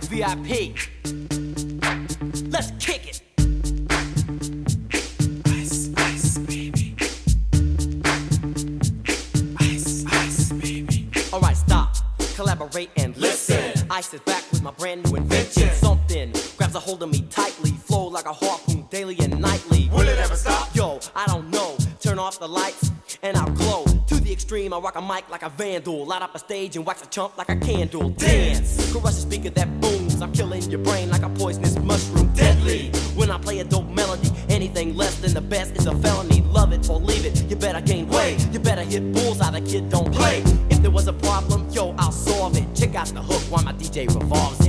VIP. Let's kick it. Ice, ice, baby. Ice, ice, baby. Alright, stop, collaborate and listen. Ice is back with my brand new invention. Something grabs a hold of me tightly, flow like a harpoon daily and nightly. Will it ever stop? Yo, I don't know. Turn off the lights and I'll glow. To the extreme, I rock a mic like a vandal. Light up a stage and wax a chump like a candle. Dance, crush a speaker that booms. I'm killing your brain like a poisonous mushroom. Deadly, when I play a dope melody. Anything less than the best is a felony. Love it or leave it, you better gain weight. You better hit bullseye, the kid don't play. If there was a problem, yo, I'll solve it. Check out the hook while my DJ revolves